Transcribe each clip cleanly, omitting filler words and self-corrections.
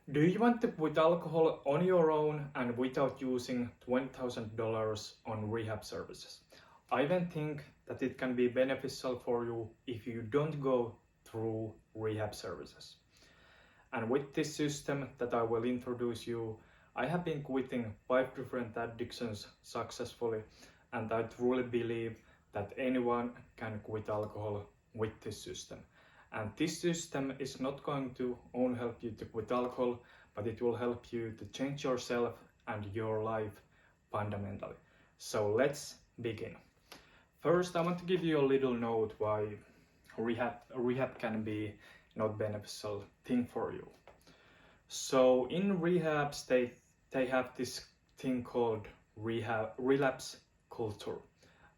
Do you want to quit alcohol on your own and without using $20,000 on rehab services? I even think that it can be beneficial for you if you don't go through rehab services. And with this system that I will introduce you, I have been quitting 5 different addictions successfully, and I truly believe that anyone can quit alcohol with this system. And this system is not going to only help you to quit alcohol, but it will help you to change yourself and your life fundamentally. So let's begin. First, I want to give you a little note why rehab can be not beneficial thing for you. So in rehabs, they have this thing called relapse culture,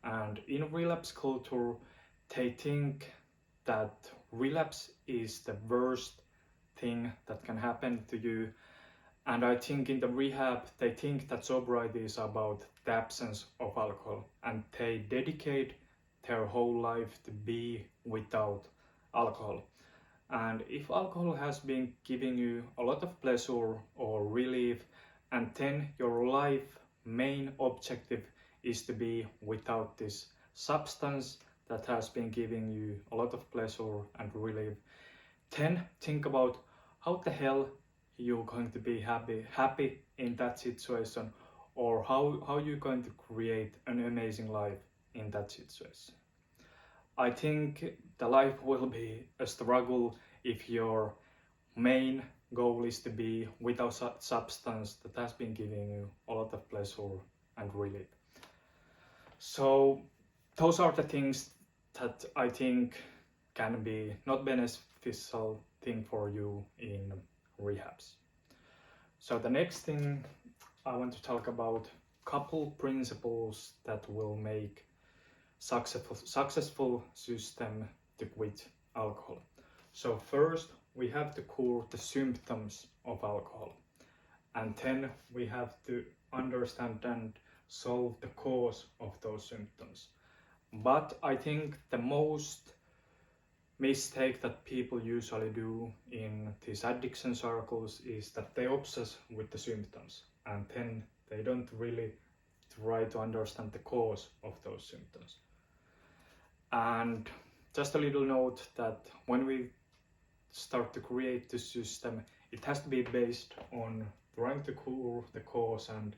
and in relapse culture, they think that relapse is the worst thing that can happen to you. And I think in the rehab, they think that sobriety is about the absence of alcohol, and they dedicate their whole life to be without alcohol. And if alcohol has been giving you a lot of pleasure or relief, and then your life main objective is to be without this substance that has been giving you a lot of pleasure and relief, then think about how the hell you're going to be happy in that situation, or how you're going to create an amazing life in that situation. I think the life will be a struggle if your main goal is to be without substance that has been giving you a lot of pleasure and relief. So those are the things that I think can be not beneficial thing for you in rehabs. So the next thing I want to talk about couple principles that will make successful system to quit alcohol. So first we have to cure the symptoms of alcohol, and then we have to understand and solve the cause of those symptoms. But I think the most mistake that people usually do in these addiction circles is that they obsess with the symptoms, and then they don't really try to understand the cause of those symptoms. And just a little note that when we start to create this system, it has to be based on trying to cure the cause and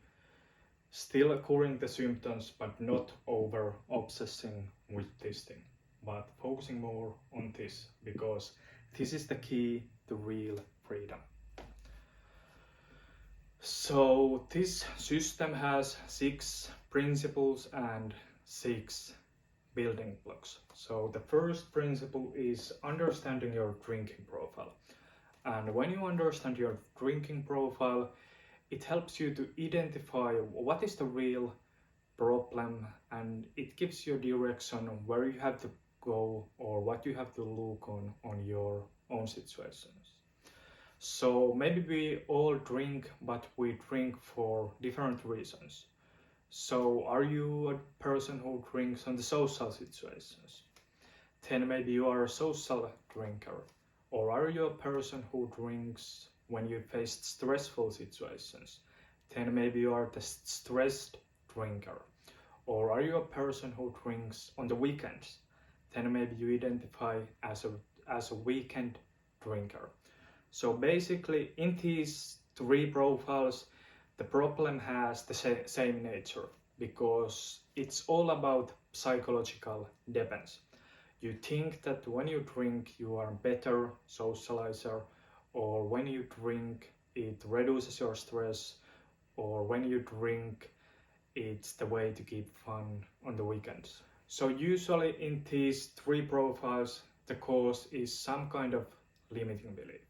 still curing the symptoms, but not over obsessing with this thing, but focusing more on this, because this is the key to real freedom. So this system has 6 principles and 6 building blocks. So the first principle is understanding your drinking profile. And when you understand your drinking profile, it helps you to identify what is the real problem, and it gives you a direction on where you have to go or what you have to look on your own situations. So maybe we all drink, but we drink for different reasons. So are you a person who drinks on the social situations? Then maybe you are a social drinker. Or are you a person who drinks when you face stressful situations? Then maybe you are the stressed drinker. Or are you a person who drinks on the weekends? Then maybe you identify as a weekend drinker. So basically in these 3 profiles, the problem has the same nature, because it's all about psychological dependence. You think that when you drink you are a better socializer, or when you drink it reduces your stress, or when you drink it's the way to keep fun on the weekends. So usually in these 3 profiles the cause is some kind of limiting belief.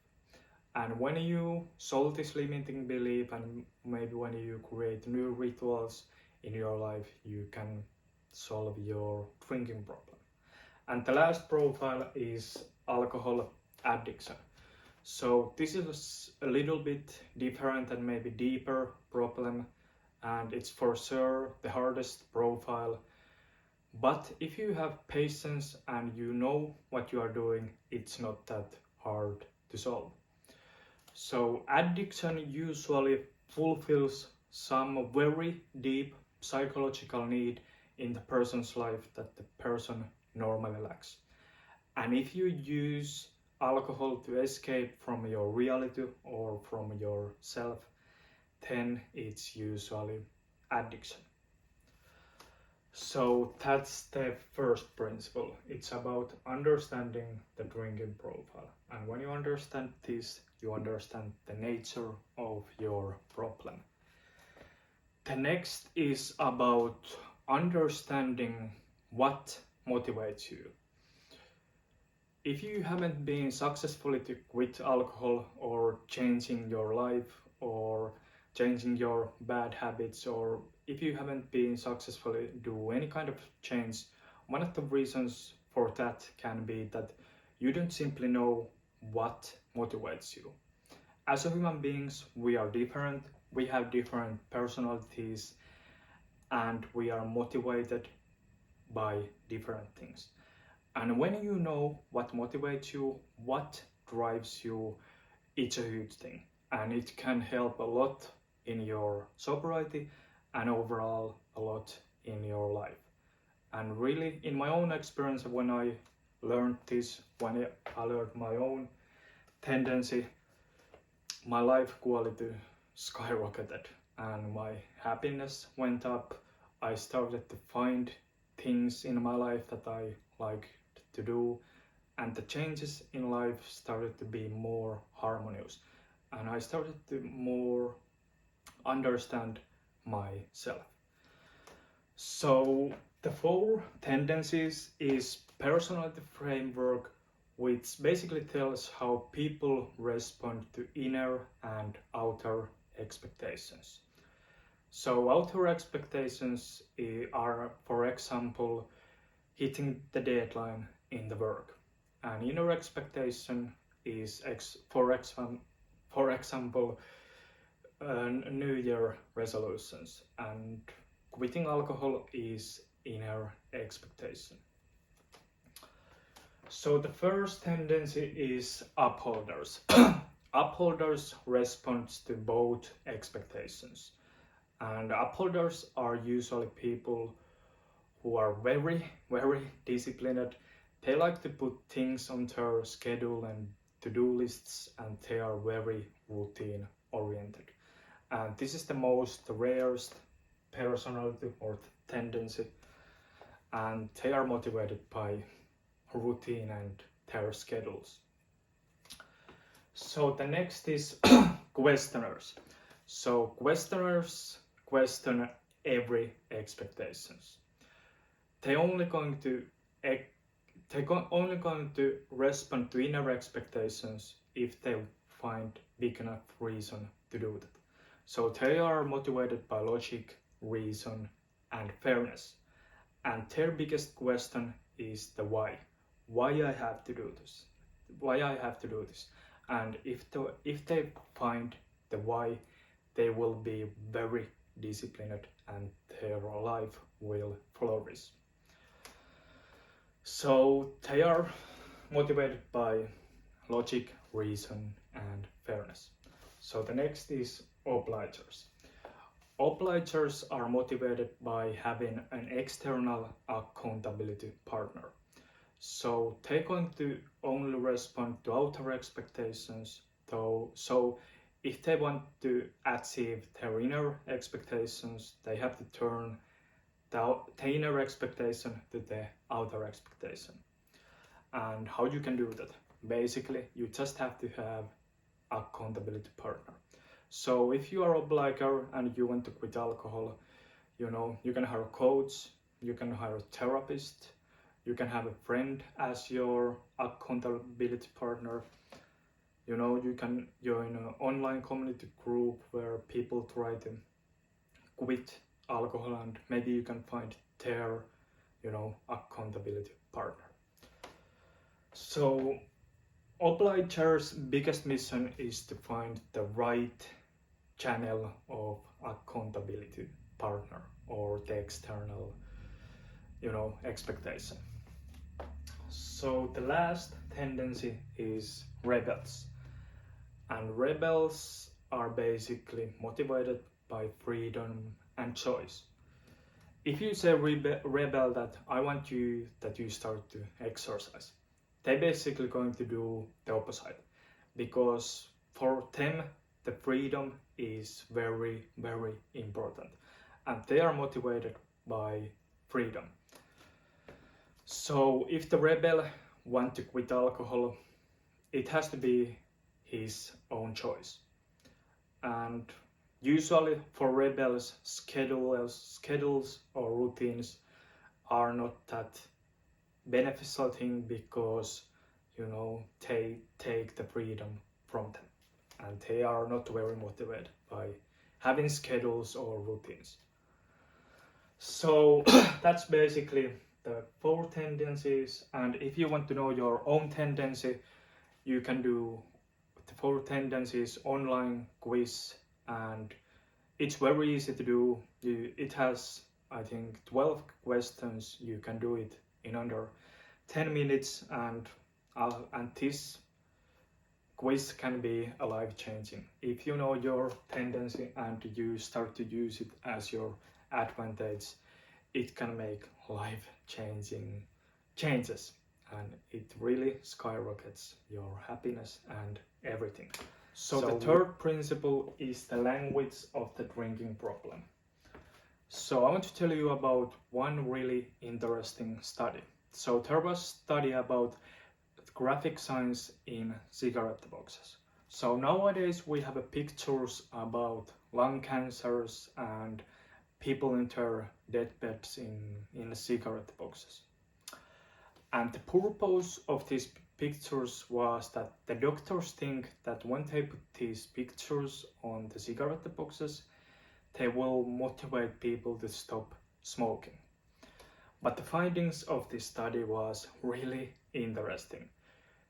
And when you solve this limiting belief, and maybe when you create new rituals in your life, you can solve your drinking problem. And the last profile is alcohol addiction. So this is a little bit different and maybe deeper problem, and it's for sure the hardest profile. But if you have patience and you know what you are doing, it's not that hard to solve. So addiction usually fulfills some very deep psychological need in the person's life that the person normally lacks. And if you use alcohol to escape from your reality or from yourself, then it's usually addiction. So that's the first principle. It's about understanding the drinking profile. And when you understand this, you understand the nature of your problem. The next is about understanding what motivates you. If you haven't been successfully to quit alcohol or changing your life or changing your bad habits, or if you haven't been successfully do any kind of change, one of the reasons for that can be that you don't simply know what motivates you. As a human beings, we are different, we have different personalities, and we are motivated by different things. And when you know what motivates you, what drives you, it's a huge thing. And it can help a lot in your sobriety and overall a lot in your life. And really, in my own experience, when I learned this, when I learned my own tendency, my life quality skyrocketed and my happiness went up. I started to find things in my life that I liked to do, and the changes in life started to be more harmonious, and I started to more understand myself. So the four tendencies is personality framework, which basically tells how people respond to inner and outer expectations. So outer expectations are, for example, hitting the deadline in the work. An inner expectation is, for example, New Year resolutions, and quitting alcohol is inner expectation. So the first tendency is upholders. Upholders respond to both expectations, and upholders are usually people who are very, very disciplined. They like to put things on their schedule and to-do lists, and they are very routine oriented. And this is the most rarest personality or tendency, and they are motivated by routine and their schedules. So the next is questioners. So questioners question every expectations. They only going to respond to inner expectations if they find big enough reason to do that. So they are motivated by logic, reason, and fairness. And their biggest question is the why. Why I have to do this? Why I have to do this? And if they find the why, they will be very disciplined and their life will flourish. So they are motivated by logic, reason, and fairness. So the next is obligers. Obligers are motivated by having an external accountability partner. So they're going to only respond to outer expectations, though. So if they want to achieve their inner expectations, they have to turn the inner expectation to the outer expectation. And how you can do that? Basically, you just have to have accountability partner. So if you are a obliger and you want to quit alcohol, you can hire a coach, you can hire a therapist, you can have a friend as your accountability partner. You can join an online community group where people try to quit alcohol, and maybe you can find their accountability partner. So obligers' biggest mission is to find the right channel of accountability partner or the external expectation. So the last tendency is rebels, And rebels are basically motivated by freedom and choice. If you say rebel that I want you that you start to exercise, they're basically going to do the opposite, because for them the freedom is very, very important and they are motivated by freedom. So if the rebel want to quit alcohol, it has to be his own choice. And usually for rebels, schedules or routines are not that beneficial thing, because they take the freedom from them and they are not very motivated by having schedules or routines. So that's basically the 4 tendencies, and if you want to know your own tendency, you can do the 4 tendencies online quiz, and it's very easy to do. It has, I think, 12 questions. You can do it in under 10 minutes, and this quiz can be a life-changing. If you know your tendency and you start to use it as your advantage, it can make life-changing changes, and it really skyrockets your happiness and everything. So the third principle is the language of the drinking problem. So I want to tell you about one really interesting study. So there was a study about graphic signs in cigarette boxes. So nowadays we have pictures about lung cancers and people in their deathbeds in cigarette boxes. And the purpose of these pictures was that the doctors think that when they put these pictures on the cigarette boxes, they will motivate people to stop smoking. But the findings of this study was really interesting.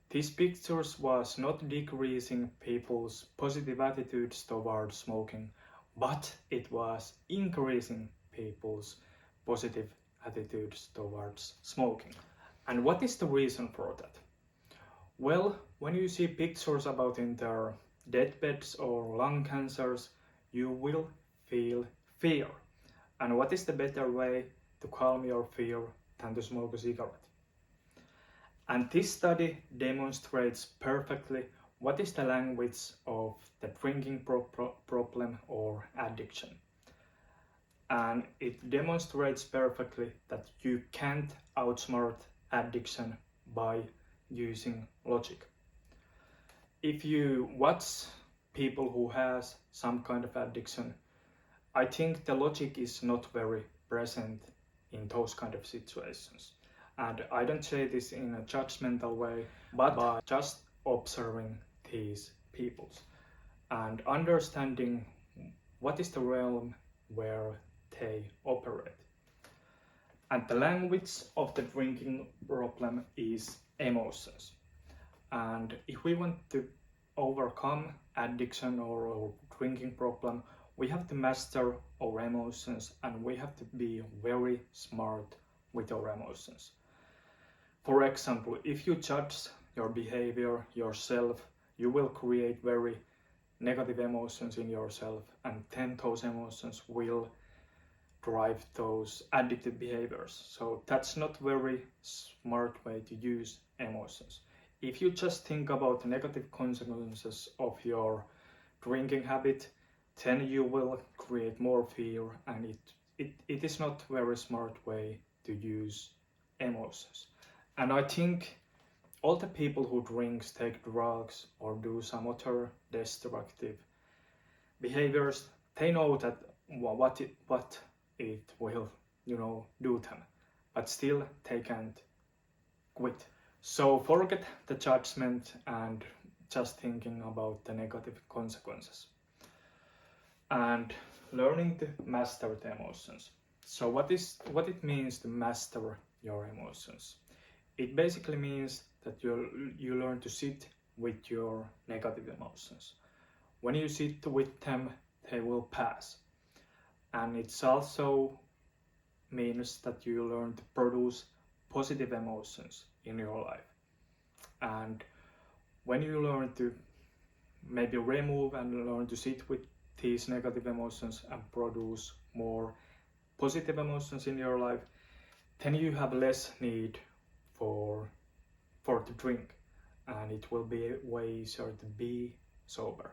These pictures was not decreasing people's positive attitudes towards smoking, but it was increasing people's positive attitudes towards smoking. And what is the reason for that? Well, when you see pictures about in their deathbeds or lung cancers, you will feel fear. And what is the better way to calm your fear than to smoke a cigarette? And this study demonstrates perfectly what is the language of the drinking problem or addiction. And it demonstrates perfectly that you can't outsmart addiction by using logic. If you watch people who has some kind of addiction, I think the logic is not very present in those kind of situations. And I don't say this in a judgmental way, but by just observing these peoples and understanding what is the realm where they operate. And the language of the drinking problem is emotions. And if we want to overcome addiction or drinking problem, we have to master our emotions and we have to be very smart with our emotions. For example, if you judge your behavior yourself, you will create very negative emotions in yourself, and then those emotions will drive those addictive behaviors. So that's not very smart way to use emotions. If you just think about the negative consequences of your drinking habit, then you will create more fear, and it is not very smart way to use emotions. And I think all the people who drink, take drugs or do some other destructive behaviors, they know that what it will do them, but still they can't quit. So forget the judgment and just thinking about the negative consequences and learning to master the emotions. So what it means to master your emotions? It basically means that you learn to sit with your negative emotions. When you sit with them, they will pass. And it also means that you learn to produce positive emotions in your life. And when you learn to maybe remove and learn to sit with these negative emotions and produce more positive emotions in your life, then you have less need for the drink, and it will be way easier to be sober.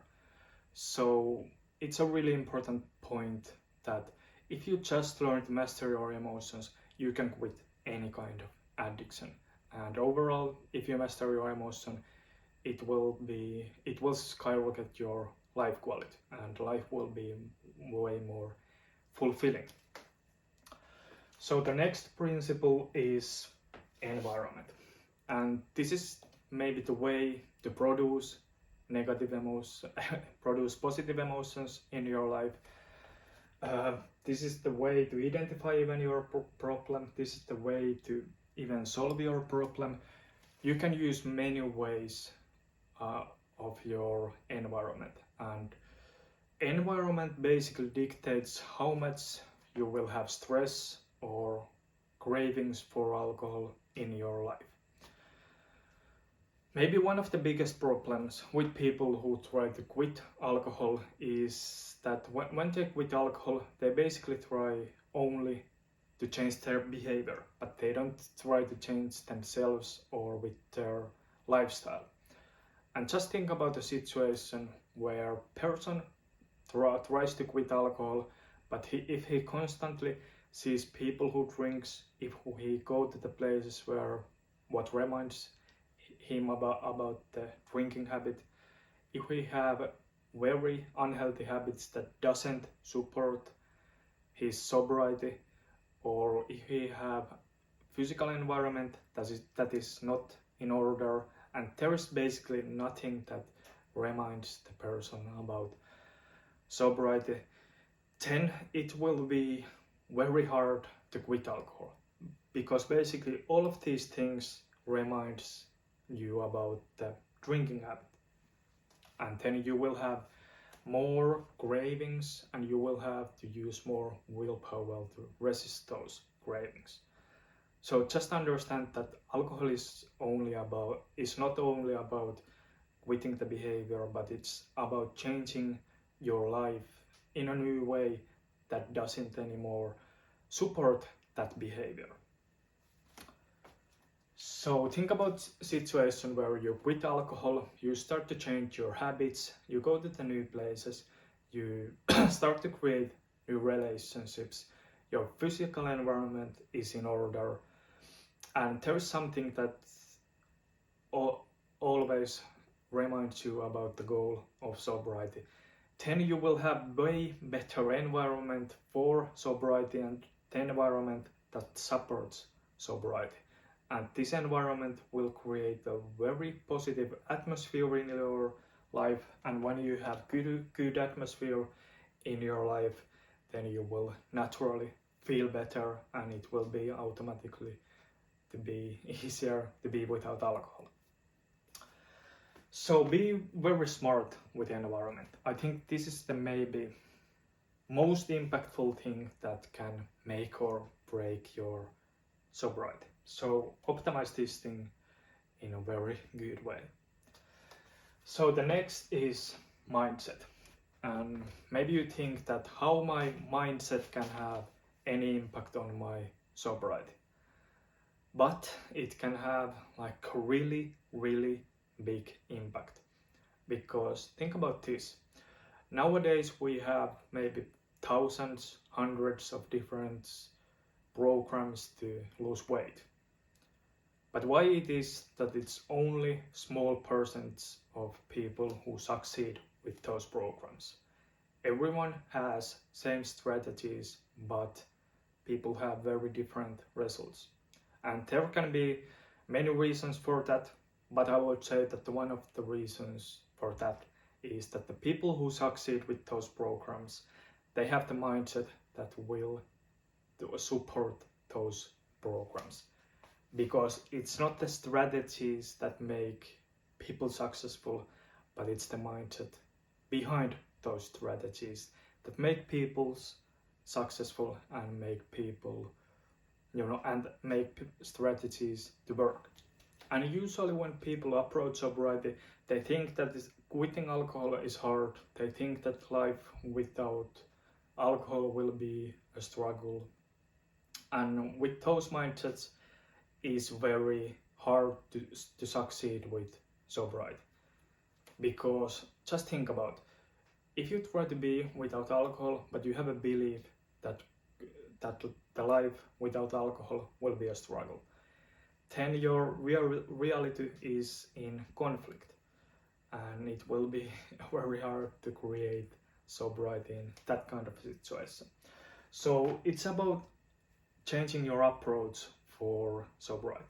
So it's a really important point that if you just learn to master your emotions, you can quit any kind of addiction. And overall, if you master your emotion, it will skyrocket your life quality, and life will be way more fulfilling. So the next principle is environment, and this is maybe the way to produce negative emotions, produce positive emotions in your life. This is the way to identify even your problem. This is the way to even solve your problem. You can use many ways of your environment, and environment basically dictates how much you will have stress or cravings for alcohol in your life. Maybe one of the biggest problems with people who try to quit alcohol is that when they quit alcohol, they basically try only to change their behavior, but they don't try to change themselves or with their lifestyle. And just think about a situation where a person tries to quit alcohol, but if he constantly sees people who drinks, if he go to the places where what reminds him about the drinking habit, if we have very unhealthy habits that doesn't support his sobriety, or if he have physical environment that is not in order, and there is basically nothing that reminds the person about sobriety, then it will be very hard to quit alcohol, because basically all of these things reminds you about the drinking habit, and then you will have more cravings and you will have to use more willpower to resist those cravings. So just understand that alcohol is not only about quitting the behavior, but it's about changing your life in a new way that doesn't anymore support that behavior. So think about situation where you quit alcohol, you start to change your habits, you go to the new places, you start to create new relationships, your physical environment is in order, and there is something that always reminds you about the goal of sobriety. Then you will have way better environment for sobriety and the environment that supports sobriety. And this environment will create a very positive atmosphere in your life, and when you have good atmosphere in your life, then you will naturally feel better, and it will be automatically to be easier to be without alcohol. So be very smart with the environment. I think this is the maybe most impactful thing that can make or break your sobriety. So optimize this thing in a very good way. So the next is mindset. And maybe you think that how my mindset can have any impact on my sobriety. But it can have like a really, really big impact. Because think about this. Nowadays we have maybe thousands, hundreds of different programs to lose weight. But why it is that it's only small percent of people who succeed with those programs? Everyone has same strategies, but people have very different results. And there can be many reasons for that, but I would say that one of the reasons for that is that the people who succeed with those programs, they have the mindset that will support those programs. Because it's not the strategies that make people successful, but it's the mindset behind those strategies that make people successful and make people, and make strategies to work. And usually when people approach sobriety, they think that quitting alcohol is hard. They think that life without alcohol will be a struggle. And with those mindsets, it's very hard to succeed with sobriety. Because just think about, if you try to be without alcohol, but you have a belief that the life without alcohol will be a struggle, then your reality is in conflict, and it will be very hard to create sobriety in that kind of situation. So it's about changing your approach for sobriety.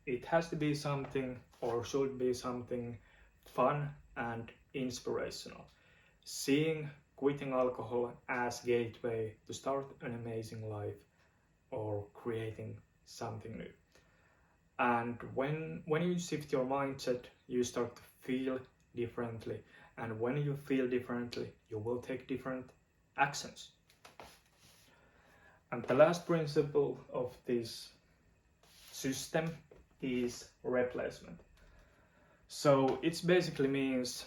It has to be something, or should be something, fun and inspirational. Seeing quitting alcohol as gateway to start an amazing life or creating something new. And when you shift your mindset, you start to feel differently, and when you feel differently, you will take different actions. And the last principle of this system is replacement. So it basically means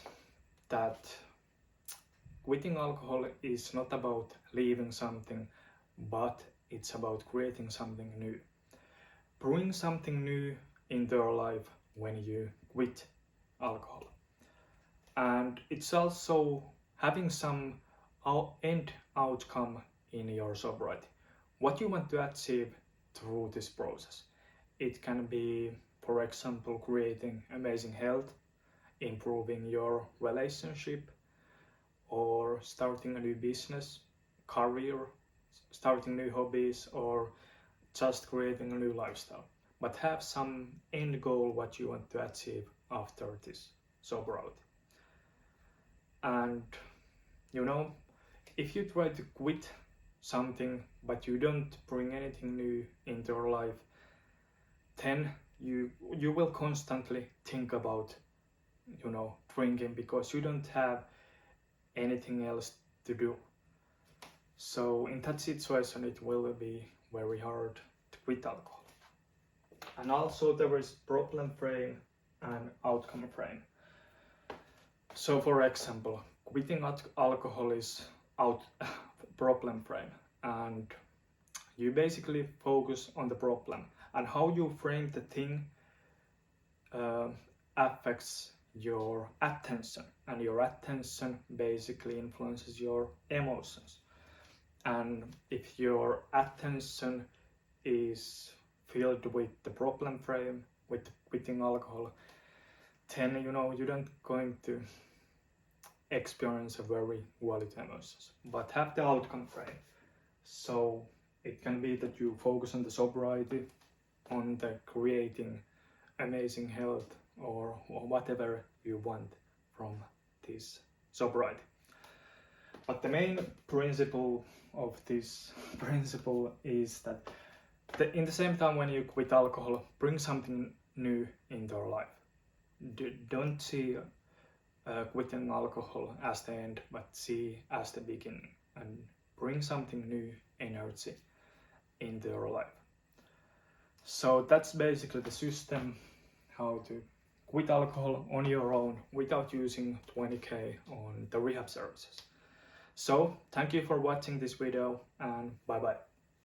that quitting alcohol is not about leaving something, but it's about creating something new. Bring something new into your life when you quit alcohol. And it's also having some end outcome in your sobriety. What you want to achieve through this process. It can be, for example, creating amazing health, improving your relationship, or starting a new business, career, starting new hobbies, or just creating a new lifestyle. But have some end goal what you want to achieve after this sobriety. And if you try to quit something but you don't bring anything new into your life, then you will constantly think about drinking, because you don't have anything else to do. So in that situation, it will be very hard to quit alcohol. And also there is problem frame and outcome frame. So for example, quitting alcohol is problem frame, and you basically focus on the problem, and how you frame the thing affects your attention, and your attention basically influences your emotions. And if your attention is filled with the problem frame, with quitting alcohol, then you don't going to experience a very quality emotions, but have the outcome frame. So it can be that you focus on the sobriety, on the creating amazing health, or whatever you want from this sobriety. But the main principle of this principle is that in the same time when you quit alcohol, bring something new into your life. Don't see quitting alcohol as the end, but see as the beginning, and bring something new energy into your life. So that's basically the system, how to quit alcohol on your own without using 20k on the rehab services. So thank you for watching this video, and bye bye.